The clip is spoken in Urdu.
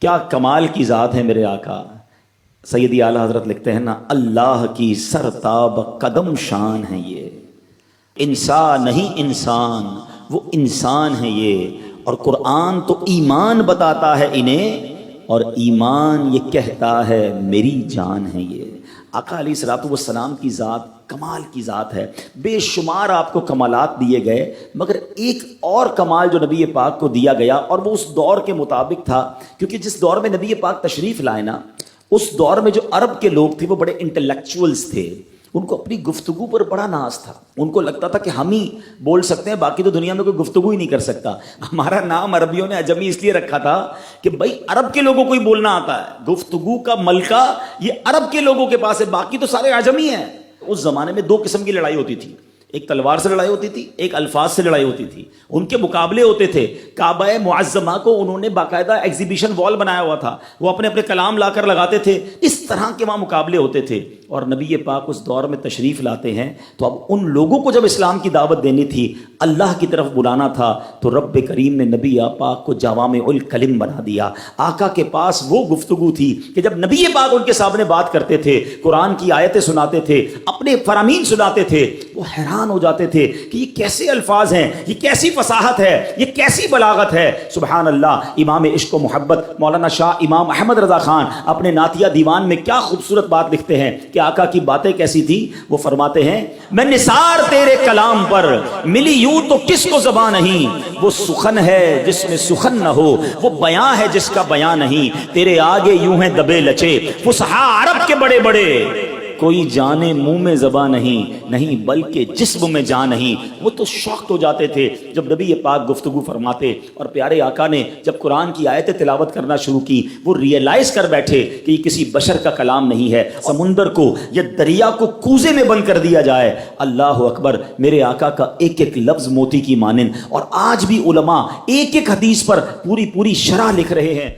کیا کمال کی ذات ہے میرے آقا. سیدی اعلیٰ حضرت لکھتے ہیں نا، اللہ کی سرتاب قدم شان ہے یہ، انسان نہیں انسان، وہ انسان ہے یہ. اور قرآن تو ایمان بتاتا ہے انہیں، اور ایمان یہ کہتا ہے میری جان ہے یہ. آقا علیہ الصلوۃ والسلام کی ذات کمال کی ذات ہے. بے شمار آپ کو کمالات دیے گئے، مگر ایک اور کمال جو نبی پاک کو دیا گیا، اور وہ اس دور کے مطابق تھا، کیونکہ جس دور میں نبی پاک تشریف لائے نا، اس دور میں جو عرب کے لوگ تھے وہ بڑے انٹلیکچوئلز تھے. ان کو اپنی گفتگو پر بڑا ناز تھا. ان کو لگتا تھا کہ ہم ہی بول سکتے ہیں، باقی تو دنیا میں کوئی گفتگو ہی نہیں کر سکتا. ہمارا نام عربیوں نے عجمی اس لیے رکھا تھا کہ بھائی عرب کے لوگوں کو ہی بولنا آتا ہے، گفتگو کا ملکہ یہ عرب کے لوگوں کے پاس ہے، باقی تو سارے عجمی ہیں. اس زمانے میں دو قسم کی لڑائی ہوتی تھی، ایک تلوار سے لڑائی ہوتی تھی، ایک الفاظ سے لڑائی ہوتی تھی. ان کے مقابلے ہوتے تھے. کعبہ معظمہ کو انہوں نے باقاعدہ ایگزیبیشن وال بنایا ہوا تھا، وہ اپنے اپنے کلام لا کر لگاتے تھے. اس طرح کے وہاں مقابلے ہوتے تھے. اور نبی پاک اس دور میں تشریف لاتے ہیں تو اب ان لوگوں کو جب اسلام کی دعوت دینی تھی، اللہ کی طرف بلانا تھا، تو رب کریم نے نبی پاک کو جوامع الکلم بنا دیا. آقا کے پاس وہ گفتگو تھی کہ جب نبی پاک ان کے سامنے بات کرتے تھے، قرآن کی آیتیں سناتے تھے، اپنے فرامین سناتے تھے، وہ حیران ہو جاتے تھے کہ یہ کیسے الفاظ ہیں، یہ کیسی فصاحت ہے، یہ کیسی بلاغت ہے. سبحان اللہ. امام عشق و محبت مولانا شاہ امام احمد رضا خان اپنے نعتیہ دیوان میں کیا خوبصورت بات لکھتے ہیں کہ آقا کی باتیں کیسی تھی. وہ فرماتے ہیں، میں نثار تیرے کلام پر ملی یوں تو کس کو زبان نہیں، وہ سخن ہے جس میں سخن نہ ہو، وہ بیاں ہے جس کا بیاں نہیں، تیرے آگے یوں ہیں دبے لچے فصحاء عرب کے بڑے بڑے، کوئی جانے منہ میں زباں نہیں بلکہ جسم میں جان نہیں. وہ تو شوقت ہو جاتے تھے جب نبی پاک گفتگو فرماتے. اور پیارے آقا نے جب قرآن کی آیتیں تلاوت کرنا شروع کی، وہ ریئلائز کر بیٹھے کہ یہ کسی بشر کا کلام نہیں ہے. سمندر کو یا دریا کو کوزے میں بند کر دیا جائے. اللہ اکبر. میرے آقا کا ایک ایک لفظ موتی کی مانند. اور آج بھی علماء ایک ایک حدیث پر پوری شرح لکھ رہے ہیں.